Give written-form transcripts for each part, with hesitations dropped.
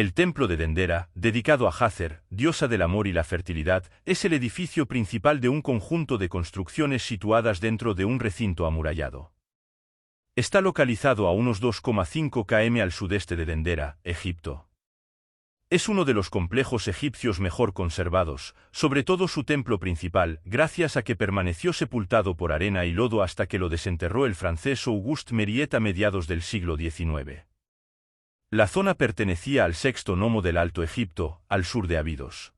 El templo de Dendera, dedicado a Hathor, diosa del amor y la fertilidad, es el edificio principal de un conjunto de construcciones situadas dentro de un recinto amurallado. Está localizado a unos 2,5 km al sudeste de Dendera, Egipto. Es uno de los complejos egipcios mejor conservados, sobre todo su templo principal, gracias a que permaneció sepultado por arena y lodo hasta que lo desenterró el francés Auguste Mériet a mediados del siglo XIX. La zona pertenecía al sexto nomo del Alto Egipto, al sur de Abidos.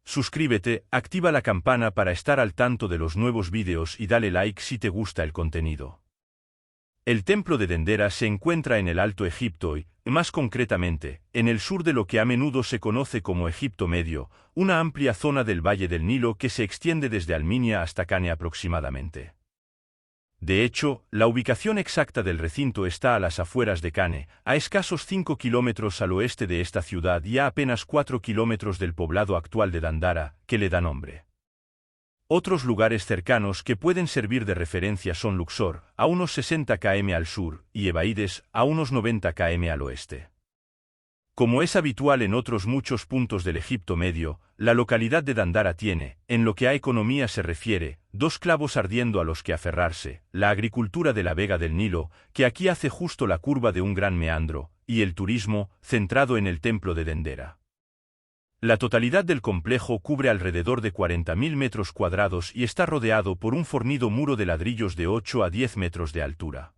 Suscríbete, activa la campana para estar al tanto de los nuevos vídeos y dale like si te gusta el contenido. El templo de Dendera se encuentra en el Alto Egipto y, más concretamente, en el sur de lo que a menudo se conoce como Egipto Medio, una amplia zona del Valle del Nilo que se extiende desde Alminia hasta Kane aproximadamente. De hecho, la ubicación exacta del recinto está a las afueras de Kane, a escasos 5 kilómetros al oeste de esta ciudad y a apenas 4 kilómetros del poblado actual de Dandara, que le da nombre. Otros lugares cercanos que pueden servir de referencia son Luxor, a unos 60 km al sur, y Ebaides, a unos 90 km al oeste. Como es habitual en otros muchos puntos del Egipto Medio, la localidad de Dandara tiene, en lo que a economía se refiere, dos clavos ardiendo a los que aferrarse: la agricultura de la vega del Nilo, que aquí hace justo la curva de un gran meandro, y el turismo, centrado en el templo de Dendera. La totalidad del complejo cubre alrededor de 40.000 metros cuadrados y está rodeado por un fornido muro de ladrillos de 8 a 10 metros de altura.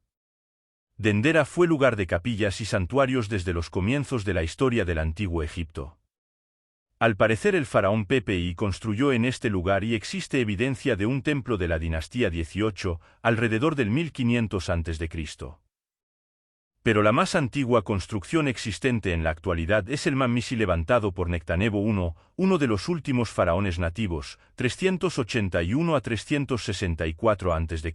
Dendera fue lugar de capillas y santuarios desde los comienzos de la historia del antiguo Egipto. Al parecer el faraón Pepi construyó en este lugar y existe evidencia de un templo de la dinastía XVIII, alrededor del 1500 a.C. Pero la más antigua construcción existente en la actualidad es el Mamisi levantado por Nectanebo I, uno de los últimos faraones nativos, 381 a 364 a.C.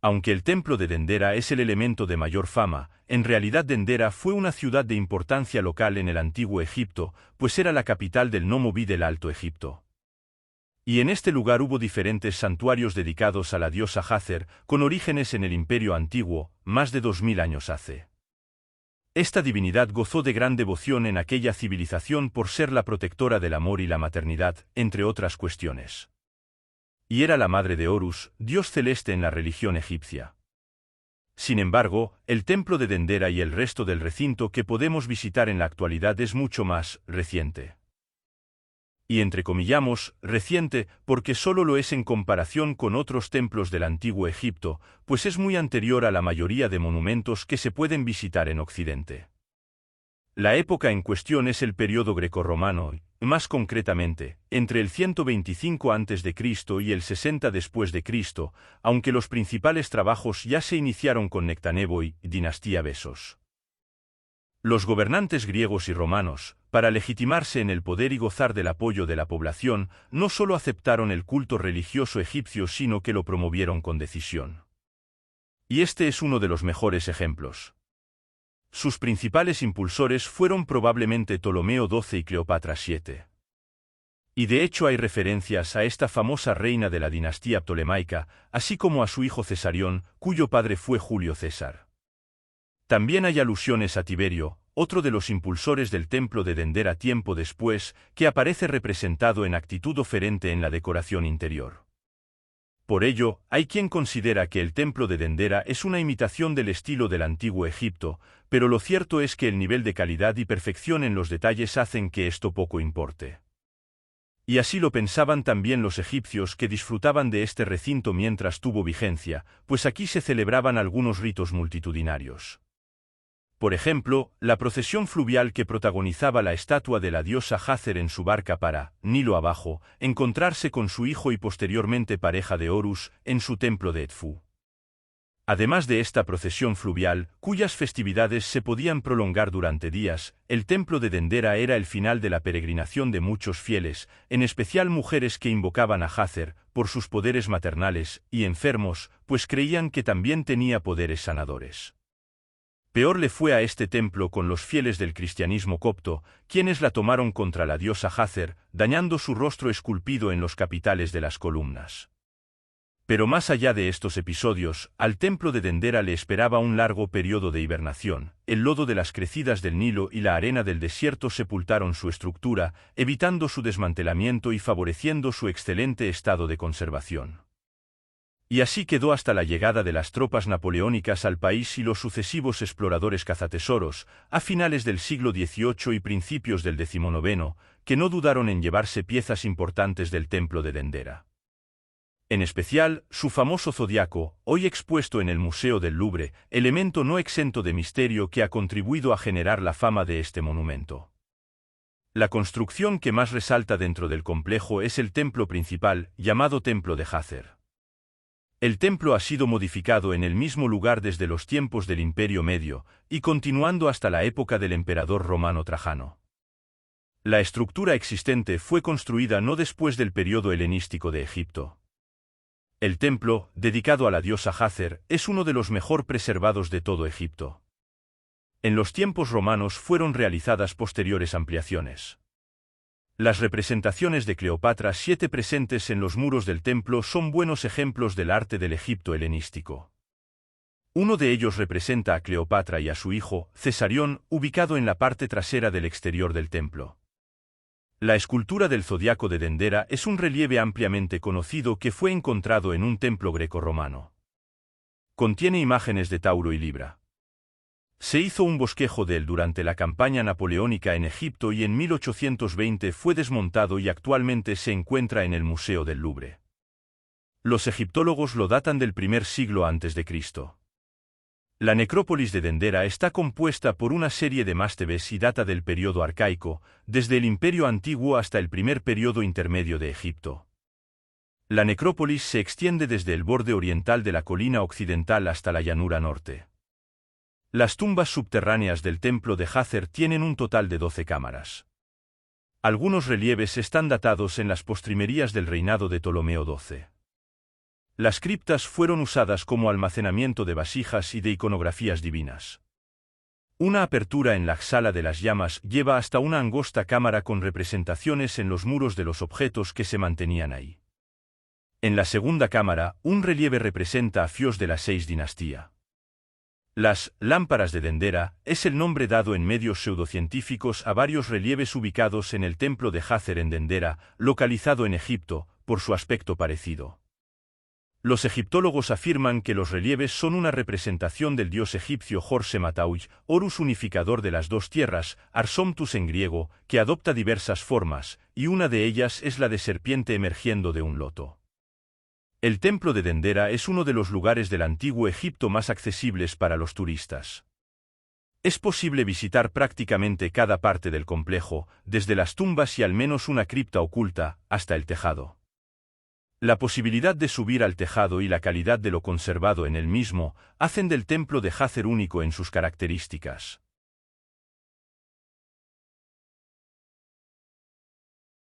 Aunque el templo de Dendera es el elemento de mayor fama, en realidad Dendera fue una ciudad de importancia local en el antiguo Egipto, pues era la capital del Nomo Bi del Alto Egipto. Y en este lugar hubo diferentes santuarios dedicados a la diosa Hathor, con orígenes en el Imperio Antiguo, más de 2000 años hace. Esta divinidad gozó de gran devoción en aquella civilización por ser la protectora del amor y la maternidad, entre otras cuestiones. Y era la madre de Horus, dios celeste en la religión egipcia. Sin embargo, el templo de Dendera y el resto del recinto que podemos visitar en la actualidad es mucho más reciente. Y entrecomillamos, reciente, porque solo lo es en comparación con otros templos del antiguo Egipto, pues es muy anterior a la mayoría de monumentos que se pueden visitar en Occidente. La época en cuestión es el periodo grecorromano, más concretamente, entre el 125 a.C. y el 60 después de Cristo, aunque los principales trabajos ya se iniciaron con Nectanebo y dinastía Besos. Los gobernantes griegos y romanos, para legitimarse en el poder y gozar del apoyo de la población, no solo aceptaron el culto religioso egipcio sino que lo promovieron con decisión. Y este es uno de los mejores ejemplos. Sus principales impulsores fueron probablemente Ptolomeo XII y Cleopatra VII. Y de hecho hay referencias a esta famosa reina de la dinastía ptolemaica, así como a su hijo Cesarión, cuyo padre fue Julio César. También hay alusiones a Tiberio, otro de los impulsores del templo de Dendera tiempo después, que aparece representado en actitud oferente en la decoración interior. Por ello, hay quien considera que el templo de Dendera es una imitación del estilo del antiguo Egipto, pero lo cierto es que el nivel de calidad y perfección en los detalles hacen que esto poco importe. Y así lo pensaban también los egipcios que disfrutaban de este recinto mientras tuvo vigencia, pues aquí se celebraban algunos ritos multitudinarios. Por ejemplo, la procesión fluvial que protagonizaba la estatua de la diosa Hathor en su barca para, Nilo abajo, encontrarse con su hijo y posteriormente pareja de Horus, en su templo de Edfu. Además de esta procesión fluvial, cuyas festividades se podían prolongar durante días, el templo de Dendera era el final de la peregrinación de muchos fieles, en especial mujeres que invocaban a Hathor, por sus poderes maternales, y enfermos, pues creían que también tenía poderes sanadores. Peor le fue a este templo con los fieles del cristianismo copto, quienes la tomaron contra la diosa Hathor, dañando su rostro esculpido en los capiteles de las columnas. Pero más allá de estos episodios, al templo de Dendera le esperaba un largo periodo de hibernación. El lodo de las crecidas del Nilo y la arena del desierto sepultaron su estructura, evitando su desmantelamiento y favoreciendo su excelente estado de conservación. Y así quedó hasta la llegada de las tropas napoleónicas al país y los sucesivos exploradores cazatesoros, a finales del siglo XVIII y principios del XIX, que no dudaron en llevarse piezas importantes del templo de Dendera. En especial, su famoso zodiaco, hoy expuesto en el Museo del Louvre, elemento no exento de misterio que ha contribuido a generar la fama de este monumento. La construcción que más resalta dentro del complejo es el templo principal, llamado Templo de Jácer. El templo ha sido modificado en el mismo lugar desde los tiempos del Imperio Medio, y continuando hasta la época del emperador romano Trajano. La estructura existente fue construida no después del período helenístico de Egipto. El templo, dedicado a la diosa Jácer, es uno de los mejor preservados de todo Egipto. En los tiempos romanos fueron realizadas posteriores ampliaciones. Las representaciones de Cleopatra VII presentes en los muros del templo son buenos ejemplos del arte del Egipto helenístico. Uno de ellos representa a Cleopatra y a su hijo, Cesarión, ubicado en la parte trasera del exterior del templo. La escultura del zodiaco de Dendera es un relieve ampliamente conocido que fue encontrado en un templo grecorromano. Contiene imágenes de Tauro y Libra. Se hizo un bosquejo de él durante la campaña napoleónica en Egipto y en 1820 fue desmontado y actualmente se encuentra en el Museo del Louvre. Los egiptólogos lo datan del primer siglo a.C. La necrópolis de Dendera está compuesta por una serie de mástebes y data del período arcaico, desde el Imperio Antiguo hasta el primer período intermedio de Egipto. La necrópolis se extiende desde el borde oriental de la colina occidental hasta la llanura norte. Las tumbas subterráneas del templo de Jácer tienen un total de 12 cámaras. Algunos relieves están datados en las postrimerías del reinado de Ptolomeo XII. Las criptas fueron usadas como almacenamiento de vasijas y de iconografías divinas. Una apertura en la sala de las llamas lleva hasta una angosta cámara con representaciones en los muros de los objetos que se mantenían ahí. En la segunda cámara, un relieve representa a Fios de la VI dinastía. Las lámparas de Dendera es el nombre dado en medios pseudocientíficos a varios relieves ubicados en el templo de Jácer en Dendera, localizado en Egipto, por su aspecto parecido. Los egiptólogos afirman que los relieves son una representación del dios egipcio Horse-Matauj, Horus unificador de las dos tierras, Arsomptus en griego, que adopta diversas formas, y una de ellas es la de serpiente emergiendo de un loto. El templo de Dendera es uno de los lugares del antiguo Egipto más accesibles para los turistas. Es posible visitar prácticamente cada parte del complejo, desde las tumbas y al menos una cripta oculta, hasta el tejado. La posibilidad de subir al tejado y la calidad de lo conservado en el mismo hacen del templo de Jácer único en sus características.